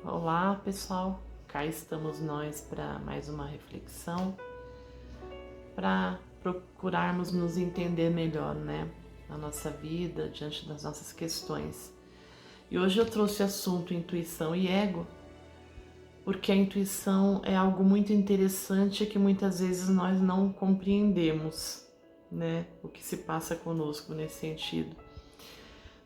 Olá, pessoal. Cá estamos nós para mais uma reflexão, para procurarmos nos entender melhor, né, na nossa vida, diante das nossas questões. E hoje eu trouxe o assunto intuição e ego, porque a intuição é algo muito interessante que muitas vezes nós não compreendemos, né, o que se passa conosco nesse sentido.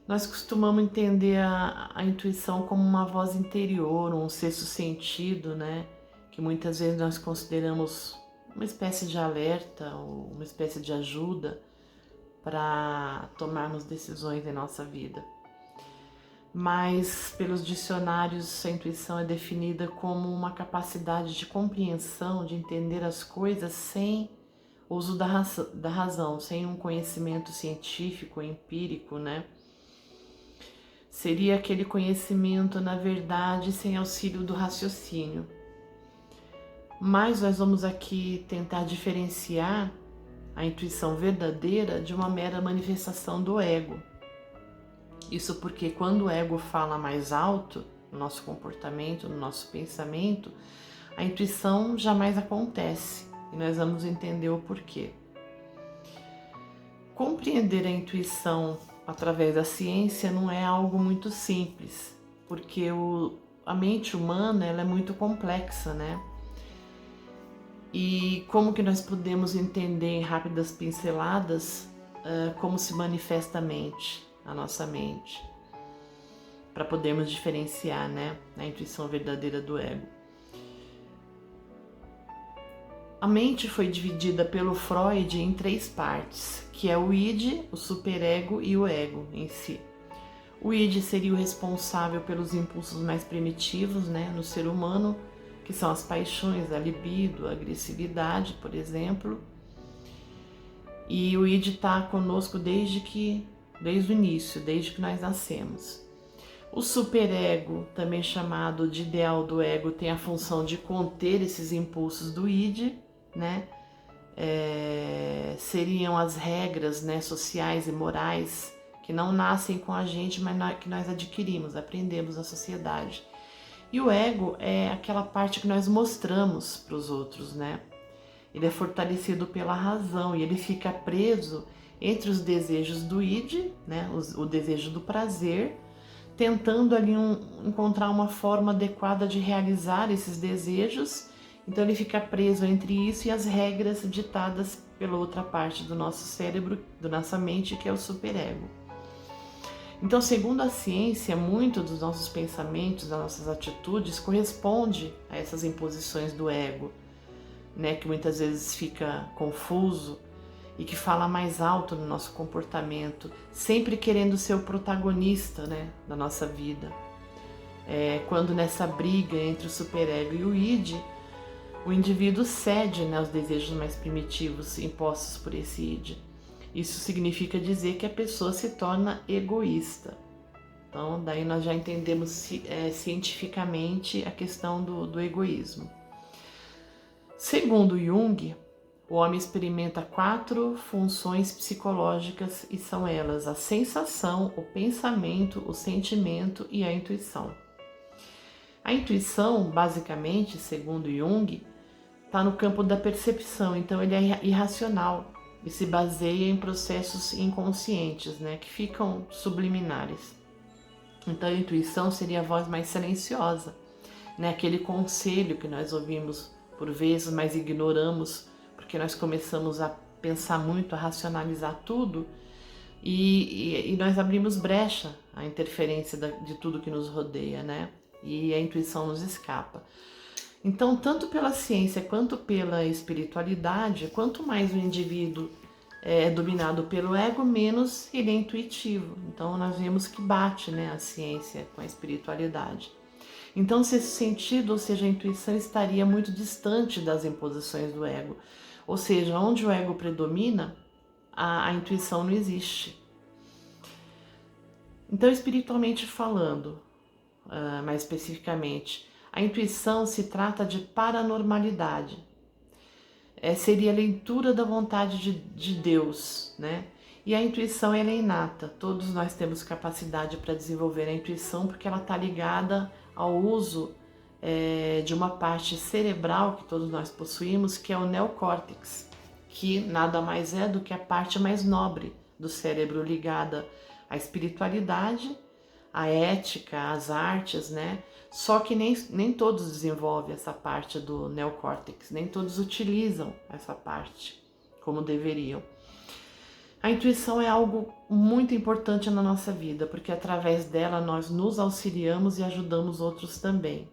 Nós costumamos entender a intuição como uma voz interior, um sexto sentido, né? Que muitas vezes nós consideramos uma espécie de alerta ou uma espécie de ajuda para tomarmos decisões em nossa vida. Mas pelos dicionários a intuição é definida como uma capacidade de compreensão, de entender as coisas sem uso da razão, sem um conhecimento científico, empírico, né? Seria aquele conhecimento, na verdade, sem auxílio do raciocínio. Mas nós vamos aqui tentar diferenciar a intuição verdadeira de uma mera manifestação do ego. Isso porque quando o ego fala mais alto no nosso comportamento, no nosso pensamento, a intuição jamais acontece e nós vamos entender o porquê. Compreender a intuição através da ciência não é algo muito simples, porque a mente humana ela é muito complexa, né? E como que nós podemos entender em rápidas pinceladas como se manifesta a nossa mente, para podermos diferenciar, né, a intuição verdadeira do ego. A mente foi dividida pelo Freud em 3 partes, que é o id, o superego e o ego em si. O id seria o responsável pelos impulsos mais primitivos, né, no ser humano, que são as paixões, a libido, a agressividade, por exemplo. E o id está conosco desde o início, desde que nós nascemos. O superego, também chamado de ideal do ego, tem a função de conter esses impulsos do id, né? Seriam as regras, né, sociais e morais que não nascem com a gente, mas que nós adquirimos, aprendemos na sociedade. E o ego é aquela parte que nós mostramos para os outros, né? Ele é fortalecido pela razão e ele fica preso entre os desejos do id, né, o desejo do prazer, tentando ali encontrar uma forma adequada de realizar esses desejos. Então ele fica preso entre isso e as regras ditadas pela outra parte do nosso cérebro, da nossa mente, que é o superego. Então, segundo a ciência, muito dos nossos pensamentos, das nossas atitudes, corresponde a essas imposições do ego, né, que muitas vezes fica confuso e que fala mais alto no nosso comportamento, sempre querendo ser o protagonista, né, da nossa vida. Quando nessa briga entre o superego e o id, o indivíduo cede, né, aos desejos mais primitivos impostos por esse id. Isso significa dizer que a pessoa se torna egoísta. Então, daí nós já entendemos cientificamente a questão do egoísmo. Segundo Jung, o homem experimenta 4 funções psicológicas e são elas a sensação, o pensamento, o sentimento e a intuição. A intuição, basicamente, segundo Jung, está no campo da percepção, então ele é irracional e se baseia em processos inconscientes, né, que ficam subliminares. Então a intuição seria a voz mais silenciosa, né, aquele conselho que nós ouvimos por vezes, mas ignoramos, porque nós começamos a pensar muito, a racionalizar tudo e nós abrimos brecha à interferência de tudo que nos rodeia, né? E a intuição nos escapa. Então, tanto pela ciência quanto pela espiritualidade, quanto mais o indivíduo é dominado pelo ego, menos ele é intuitivo. Então, nós vemos que bate, né, a ciência com a espiritualidade. Então, se esse sentido, ou seja, a intuição estaria muito distante das imposições do ego. Ou seja, onde o ego predomina, a intuição não existe. Então, espiritualmente falando, mais especificamente, a intuição se trata de paranormalidade. Seria a leitura da vontade de Deus, né? E a intuição ela é inata. Todos nós temos capacidade para desenvolver a intuição porque ela está ligada ao uso de uma parte cerebral que todos nós possuímos, que é o neocórtex, que nada mais é do que a parte mais nobre do cérebro ligada à espiritualidade, à ética, às artes, né? Só que nem todos desenvolvem essa parte do neocórtex, nem todos utilizam essa parte como deveriam. A intuição é algo muito importante na nossa vida, porque através dela nós nos auxiliamos e ajudamos outros também.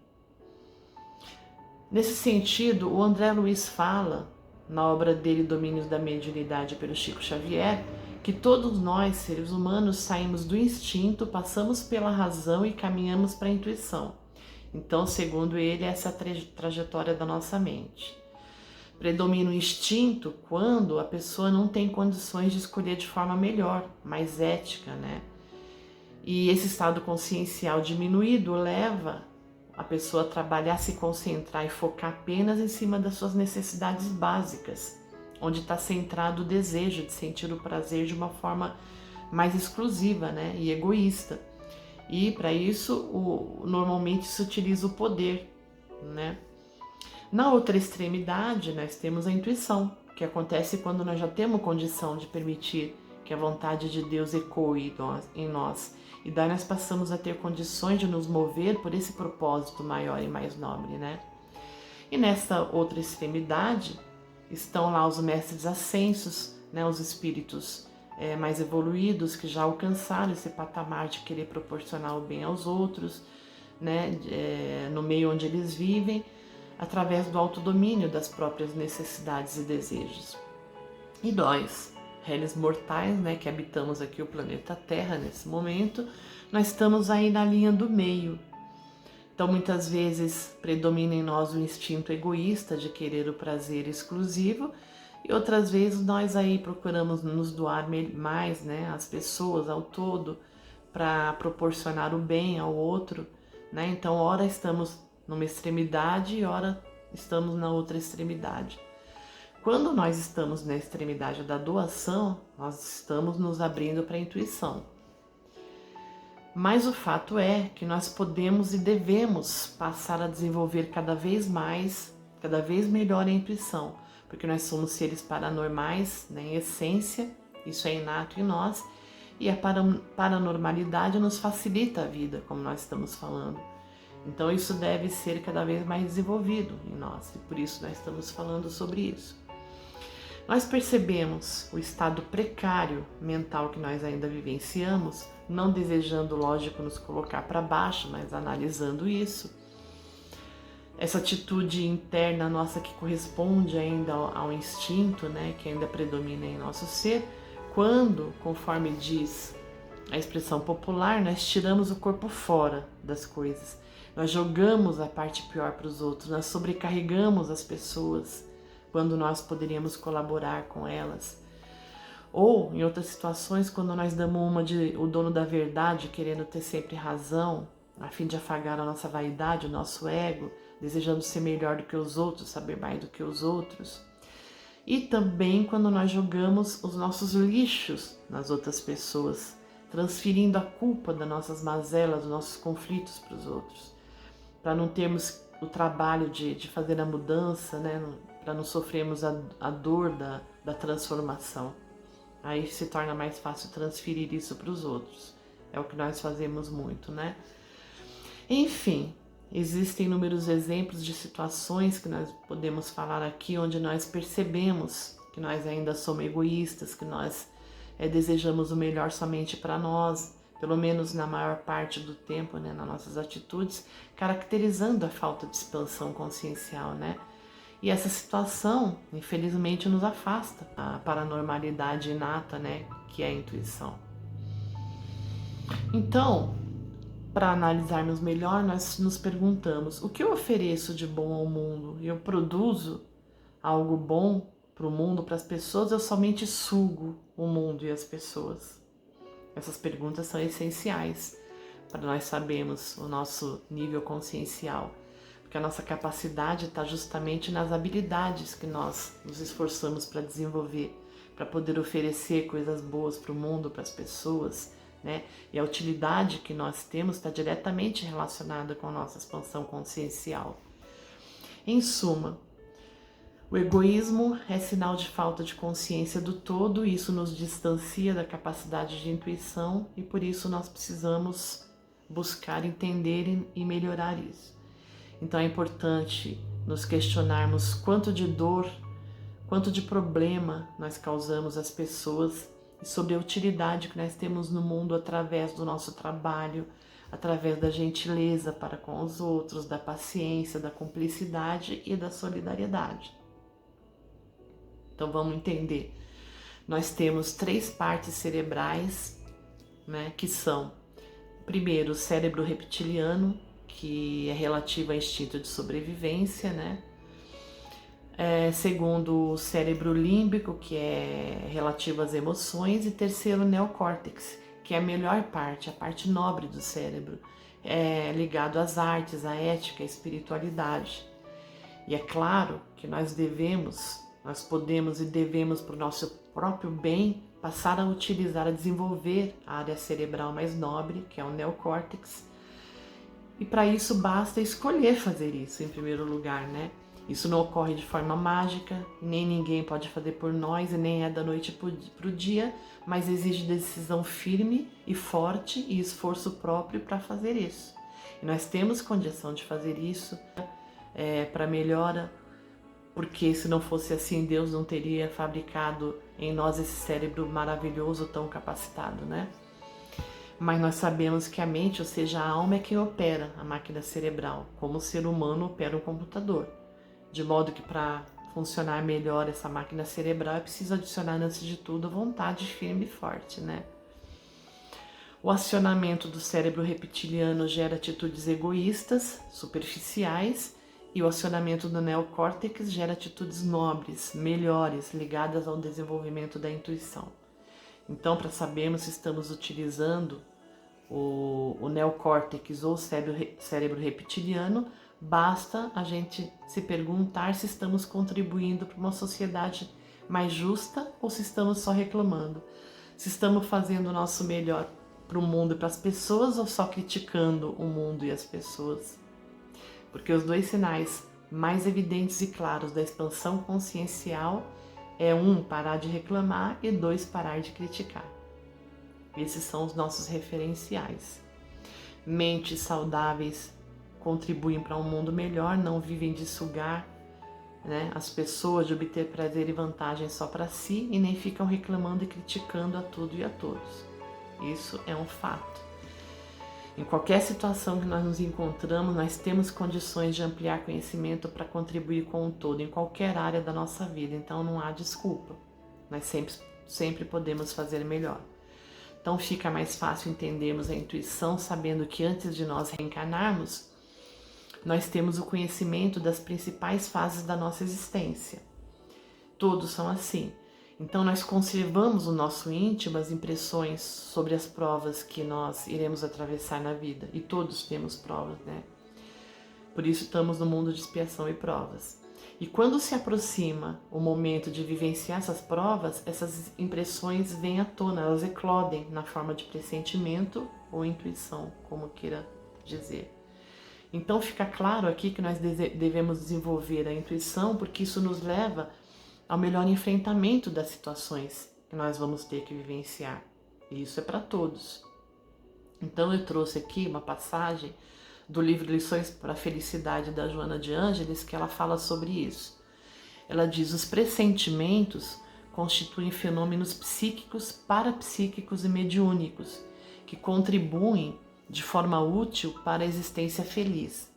Nesse sentido, o André Luiz fala, na obra dele Domínios da Mediunidade pelo Chico Xavier, que todos nós, seres humanos, saímos do instinto, passamos pela razão e caminhamos para a intuição. Então, segundo ele, essa é a trajetória da nossa mente. Predomina o instinto quando a pessoa não tem condições de escolher de forma melhor, mais ética, né? E esse estado consciencial diminuído leva a pessoa a trabalhar, se concentrar e focar apenas em cima das suas necessidades básicas, onde está centrado o desejo de sentir o prazer de uma forma mais exclusiva, né? E egoísta. E para isso, normalmente se utiliza o poder, né? Na outra extremidade, nós temos a intuição, que acontece quando nós já temos condição de permitir que a vontade de Deus ecoe em nós. E daí nós passamos a ter condições de nos mover por esse propósito maior e mais nobre, né? E nessa outra extremidade estão lá os mestres ascensos, né? Os espíritos mais evoluídos que já alcançaram esse patamar de querer proporcionar o bem aos outros, né? No meio onde eles vivem, através do autodomínio das próprias necessidades e desejos. E nós, réis mortais, né, que habitamos aqui o planeta Terra nesse momento, nós estamos aí na linha do meio. Então, muitas vezes predomina em nós o instinto egoísta de querer o prazer exclusivo, e outras vezes nós aí procuramos nos doar mais, né, às pessoas, ao todo, para proporcionar o bem ao outro, né? Então, ora estamos numa extremidade e ora estamos na outra extremidade. Quando nós estamos na extremidade da doação, nós estamos nos abrindo para a intuição. Mas o fato é que nós podemos e devemos passar a desenvolver cada vez mais, cada vez melhor a intuição, porque nós somos seres paranormais, né, em essência, isso é inato em nós, e a paranormalidade nos facilita a vida, como nós estamos falando. Então isso deve ser cada vez mais desenvolvido em nós, e por isso nós estamos falando sobre isso. Nós percebemos o estado precário mental que nós ainda vivenciamos, não desejando, lógico, nos colocar para baixo, mas analisando isso. Essa atitude interna nossa que corresponde ainda ao instinto, né, que ainda predomina em nosso ser, quando, conforme diz a expressão popular, nós tiramos o corpo fora das coisas. Nós jogamos a parte pior para os outros, nós sobrecarregamos as pessoas quando nós poderíamos colaborar com elas. Ou, em outras situações, quando nós damos uma de o dono da verdade, querendo ter sempre razão, a fim de afagar a nossa vaidade, o nosso ego, desejando ser melhor do que os outros, saber mais do que os outros. E também quando nós jogamos os nossos lixos nas outras pessoas, transferindo a culpa das nossas mazelas, dos nossos conflitos para os outros, para não termos o trabalho de fazer a mudança, né? Para não sofrermos a dor da transformação. Aí se torna mais fácil transferir isso para os outros. É o que nós fazemos muito, né? Enfim, existem inúmeros exemplos de situações que nós podemos falar aqui, onde nós percebemos que nós ainda somos egoístas, que nós desejamos o melhor somente para nós, pelo menos na maior parte do tempo, né, nas nossas atitudes, caracterizando a falta de expansão consciencial, né? E essa situação, infelizmente, nos afasta da paranormalidade inata, né, que é a intuição. Então, para analisarmos melhor, nós nos perguntamos: o que eu ofereço de bom ao mundo? Eu produzo algo bom para o mundo, para as pessoas, eu somente sugo o mundo e as pessoas? Essas perguntas são essenciais para nós sabermos o nosso nível consciencial, porque a nossa capacidade está justamente nas habilidades que nós nos esforçamos para desenvolver, para poder oferecer coisas boas para o mundo, para as pessoas, né? E a utilidade que nós temos está diretamente relacionada com a nossa expansão consciencial. Em suma, o egoísmo é sinal de falta de consciência do todo, e isso nos distancia da capacidade de intuição, e por isso nós precisamos buscar entender e melhorar isso. Então é importante nos questionarmos quanto de dor, quanto de problema nós causamos às pessoas e sobre a utilidade que nós temos no mundo através do nosso trabalho, através da gentileza para com os outros, da paciência, da cumplicidade e da solidariedade. Então vamos entender. Nós temos 3 partes cerebrais, né, que são, primeiro, o cérebro reptiliano, que é relativo ao instinto de sobrevivência, né? Segundo, o cérebro límbico, que é relativo às emoções, e terceiro, o neocórtex, que é a melhor parte, a parte nobre do cérebro, ligado às artes, à ética, à espiritualidade. E é claro que nós podemos e devemos, para o nosso próprio bem, passar a utilizar, a desenvolver a área cerebral mais nobre, que é o neocórtex. E para isso basta escolher fazer isso em primeiro lugar, né? Isso não ocorre de forma mágica, nem ninguém pode fazer por nós, e nem é da noite para o dia, mas exige decisão firme e forte e esforço próprio para fazer isso. E nós temos condição de fazer isso para melhora, porque se não fosse assim, Deus não teria fabricado em nós esse cérebro maravilhoso, tão capacitado, né? Mas nós sabemos que a mente, ou seja, a alma, é quem opera a máquina cerebral, como o ser humano opera um computador. De modo que para funcionar melhor essa máquina cerebral é preciso adicionar, antes de tudo, a vontade firme e forte, né? O acionamento do cérebro reptiliano gera atitudes egoístas, superficiais, e o acionamento do neocórtex gera atitudes nobres, melhores, ligadas ao desenvolvimento da intuição. Então, para sabermos se estamos utilizando o neocórtex ou o cérebro reptiliano, basta a gente se perguntar se estamos contribuindo para uma sociedade mais justa ou se estamos só reclamando. Se estamos fazendo o nosso melhor para o mundo e para as pessoas, ou só criticando o mundo e as pessoas. Porque os 2 sinais mais evidentes e claros da expansão consciencial é 1, parar de reclamar, e 2, parar de criticar. Esses são os nossos referenciais. Mentes saudáveis contribuem para um mundo melhor, não vivem de sugar, né, as pessoas, de obter prazer e vantagem só para si, e nem ficam reclamando e criticando a tudo e a todos. Isso é um fato. Em qualquer situação que nós nos encontramos, nós temos condições de ampliar conhecimento para contribuir com o todo, em qualquer área da nossa vida, então não há desculpa. Nós sempre podemos fazer melhor. Então fica mais fácil entendermos a intuição sabendo que antes de nós reencarnarmos, nós temos o conhecimento das principais fases da nossa existência. Todos são assim. Então nós conservamos no nosso íntimo as impressões sobre as provas que nós iremos atravessar na vida. E todos temos provas, né? Por isso estamos no mundo de expiação e provas. E quando se aproxima o momento de vivenciar essas provas, essas impressões vêm à tona, elas eclodem na forma de pressentimento ou intuição, como queira dizer. Então fica claro aqui que nós devemos desenvolver a intuição, porque isso nos leva ao melhor enfrentamento das situações que nós vamos ter que vivenciar. E isso é para todos. Então eu trouxe aqui uma passagem do livro Lições para a Felicidade, da Joana de Ângeles, que ela fala sobre isso. Ela diz: os pressentimentos constituem fenômenos psíquicos, parapsíquicos e mediúnicos, que contribuem de forma útil para a existência feliz.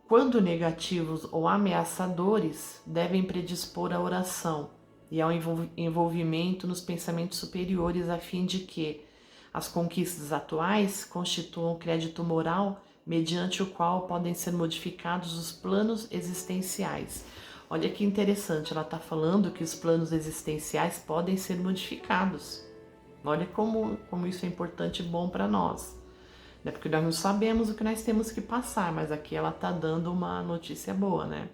Quando negativos ou ameaçadores, devem predispor à oração e ao envolvimento nos pensamentos superiores, a fim de que as conquistas atuais constituam crédito moral mediante o qual podem ser modificados os planos existenciais. Olha que interessante, ela está falando que os planos existenciais podem ser modificados. Olha como isso é importante e bom para nós. Né? Porque nós não sabemos o que nós temos que passar, mas aqui ela está dando uma notícia boa, né?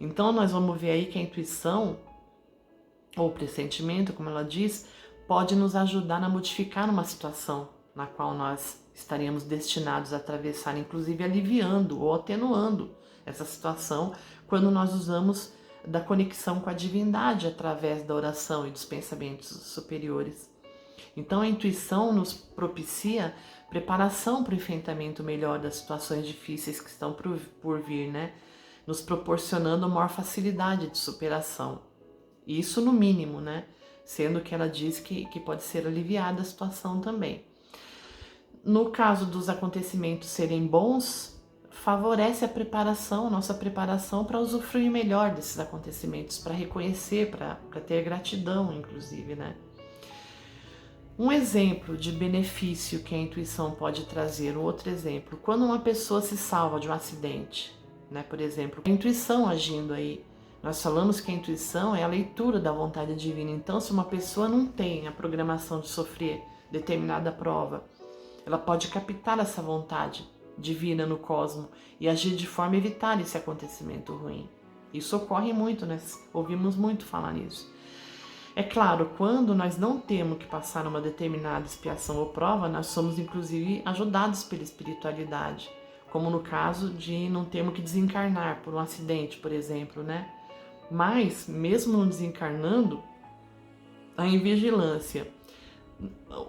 Então nós vamos ver aí que a intuição, ou pressentimento, como ela diz, pode nos ajudar a modificar uma situação na qual nós estaríamos destinados a atravessar, inclusive aliviando ou atenuando essa situação quando nós usamos da conexão com a divindade através da oração e dos pensamentos superiores. Então a intuição nos propicia preparação para o enfrentamento melhor das situações difíceis que estão por vir, né? Nos proporcionando maior facilidade de superação. Isso no mínimo, né? Sendo que ela diz que pode ser aliviada a situação também. No caso dos acontecimentos serem bons, favorece a preparação, nossa preparação para usufruir melhor desses acontecimentos, para reconhecer, para ter gratidão, inclusive, né? Um exemplo de benefício que a intuição pode trazer, um outro exemplo, quando uma pessoa se salva de um acidente, né? Por exemplo, a intuição agindo aí. Nós falamos que a intuição é a leitura da vontade divina. Então, se uma pessoa não tem a programação de sofrer determinada prova, ela pode captar essa vontade divina no cosmos e agir de forma a evitar esse acontecimento ruim. Isso ocorre muito, nós ouvimos muito falar nisso. É claro, quando nós não temos que passar uma determinada expiação ou prova, nós somos inclusive ajudados pela espiritualidade, como no caso de não termos que desencarnar por um acidente, por exemplo, né? Mas, mesmo não desencarnando, a invigilância,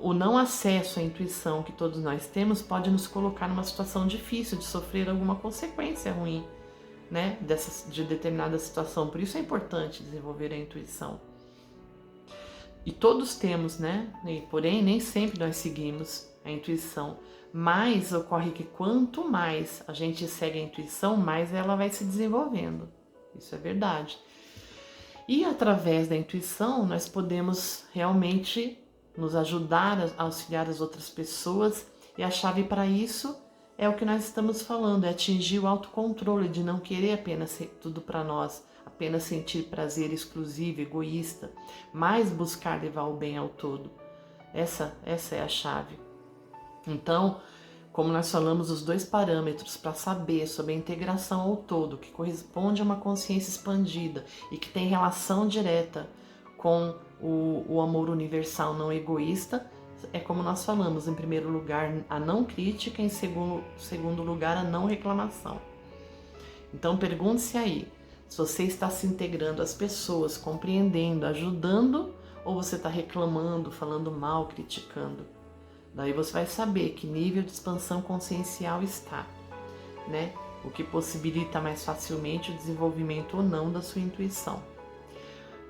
o não acesso à intuição que todos nós temos pode nos colocar numa situação difícil de sofrer alguma consequência ruim, né, de determinada situação. Por isso é importante desenvolver a intuição. E todos temos, né? Porém, nem sempre nós seguimos a intuição. Mas ocorre que quanto mais a gente segue a intuição, mais ela vai se desenvolvendo. Isso é verdade. E através da intuição, nós podemos realmente nos ajudar a auxiliar as outras pessoas. E a chave para isso é o que nós estamos falando, é atingir o autocontrole, de não querer apenas tudo para nós, apenas sentir prazer exclusivo, egoísta, mas buscar levar o bem ao todo. Essa é a chave. Então, como nós falamos, os dois parâmetros para saber sobre a integração ao todo, que corresponde a uma consciência expandida e que tem relação direta com o amor universal não egoísta, é como nós falamos, em primeiro lugar, a não crítica, em segundo lugar, a não reclamação. Então, pergunte-se aí, se você está se integrando às pessoas, compreendendo, ajudando, ou você está reclamando, falando mal, criticando. Daí você vai saber que nível de expansão consciencial está, né? O que possibilita mais facilmente o desenvolvimento ou não da sua intuição.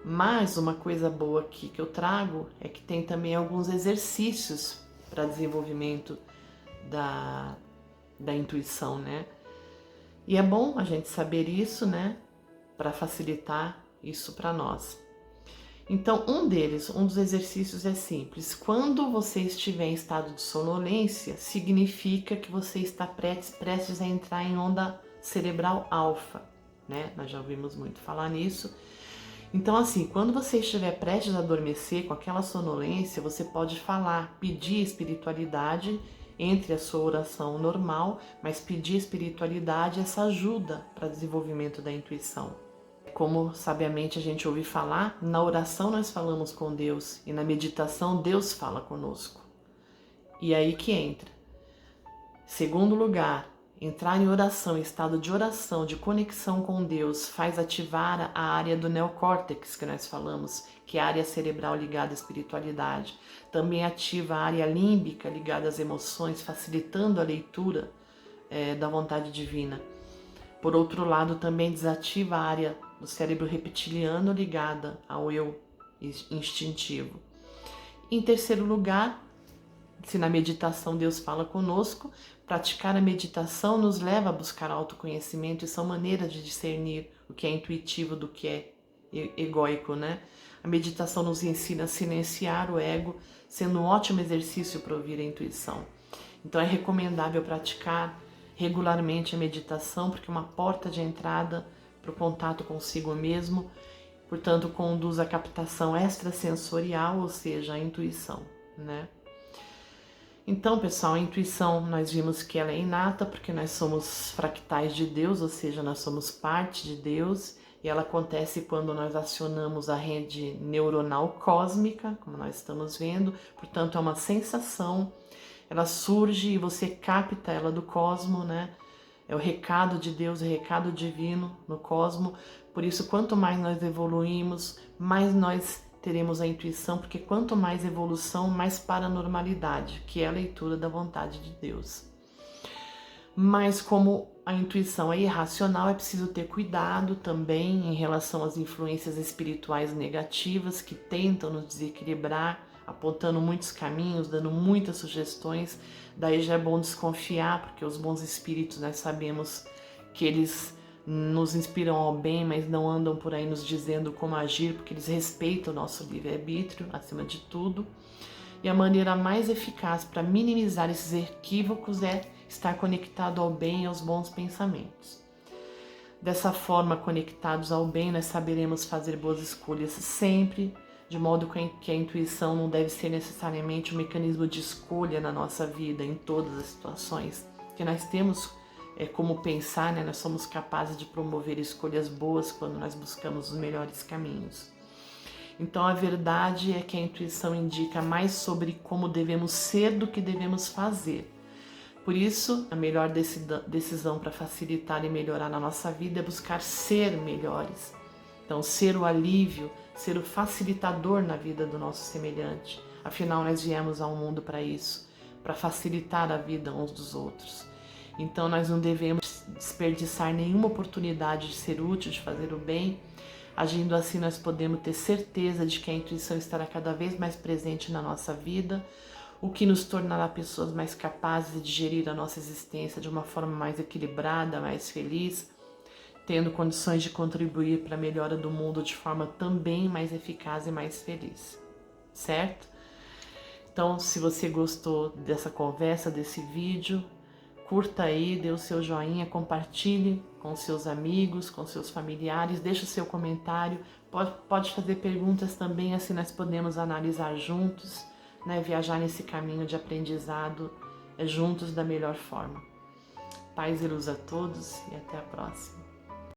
Mas uma coisa boa aqui que eu trago é que tem também alguns exercícios para desenvolvimento da intuição, né? E é bom a gente saber isso, né? Para facilitar isso para nós. Então, um dos exercícios é simples. Quando você estiver em estado de sonolência, significa que você está prestes a entrar em onda cerebral alfa, né? Nós já ouvimos muito falar nisso. Então, assim, quando você estiver prestes a adormecer com aquela sonolência, você pode falar, pedir espiritualidade entre a sua oração normal, mas pedir espiritualidade, essa ajuda para desenvolvimento da intuição. Como sabiamente a gente ouve falar, na oração nós falamos com Deus e na meditação Deus fala conosco. E aí que entra. Segundo lugar, entrar em oração, em estado de oração, de conexão com Deus, faz ativar a área do neocórtex que nós falamos, que é a área cerebral ligada à espiritualidade. Também ativa a área límbica ligada às emoções, facilitando a leitura da vontade divina. Por outro lado, também desativa a área do cérebro reptiliano ligada ao eu instintivo. Em terceiro lugar, se na meditação Deus fala conosco, praticar a meditação nos leva a buscar autoconhecimento e são maneiras de discernir o que é intuitivo do que é egóico, né? A meditação nos ensina a silenciar o ego, sendo um ótimo exercício para ouvir a intuição. Então é recomendável praticar regularmente a meditação, porque é uma porta de entrada para o contato consigo mesmo, portanto conduz à captação extrasensorial, ou seja, a intuição, né? Então, pessoal, a intuição nós vimos que ela é inata, porque nós somos fractais de Deus, ou seja, nós somos parte de Deus, E ela acontece quando nós acionamos a rede neuronal cósmica, como nós estamos vendo, portanto é uma sensação, ela surge e você capta ela do cosmo, né? É o recado de Deus, o recado divino no cosmo. Por isso, quanto mais nós evoluímos, mais nós teremos a intuição, porque quanto mais evolução, mais paranormalidade, que é a leitura da vontade de Deus. Mas como a intuição é irracional, é preciso ter cuidado também em relação às influências espirituais negativas que tentam nos desequilibrar, apontando muitos caminhos, dando muitas sugestões. Daí já é bom desconfiar, porque os bons espíritos nós sabemos que eles nos inspiram ao bem, mas não andam por aí nos dizendo como agir, porque eles respeitam o nosso livre-arbítrio acima de tudo. E a maneira mais eficaz para minimizar esses equívocos é estar conectado ao bem e aos bons pensamentos. Dessa forma, conectados ao bem, nós saberemos fazer boas escolhas sempre, de modo que a intuição não deve ser necessariamente um mecanismo de escolha na nossa vida, em todas as situações, que nós temos como pensar, né? Nós somos capazes de promover escolhas boas quando nós buscamos os melhores caminhos. Então a verdade é que a intuição indica mais sobre como devemos ser do que devemos fazer. Por isso, a melhor decisão para facilitar e melhorar na nossa vida é buscar ser melhores. Então, ser o alívio, ser o facilitador na vida do nosso semelhante. Afinal, nós viemos ao mundo para isso, para facilitar a vida uns dos outros. Então, nós não devemos desperdiçar nenhuma oportunidade de ser útil, de fazer o bem. Agindo assim, nós podemos ter certeza de que a intuição estará cada vez mais presente na nossa vida, o que nos tornará pessoas mais capazes de gerir a nossa existência de uma forma mais equilibrada, mais feliz, tendo condições de contribuir para a melhora do mundo de forma também mais eficaz e mais feliz, certo? Então, se você gostou dessa conversa, desse vídeo, curta aí, dê o seu joinha, compartilhe com seus amigos, com seus familiares, deixe o seu comentário, pode fazer perguntas também, assim nós podemos analisar juntos, né, viajar nesse caminho de aprendizado juntos da melhor forma. Paz e luz a todos e até a próxima.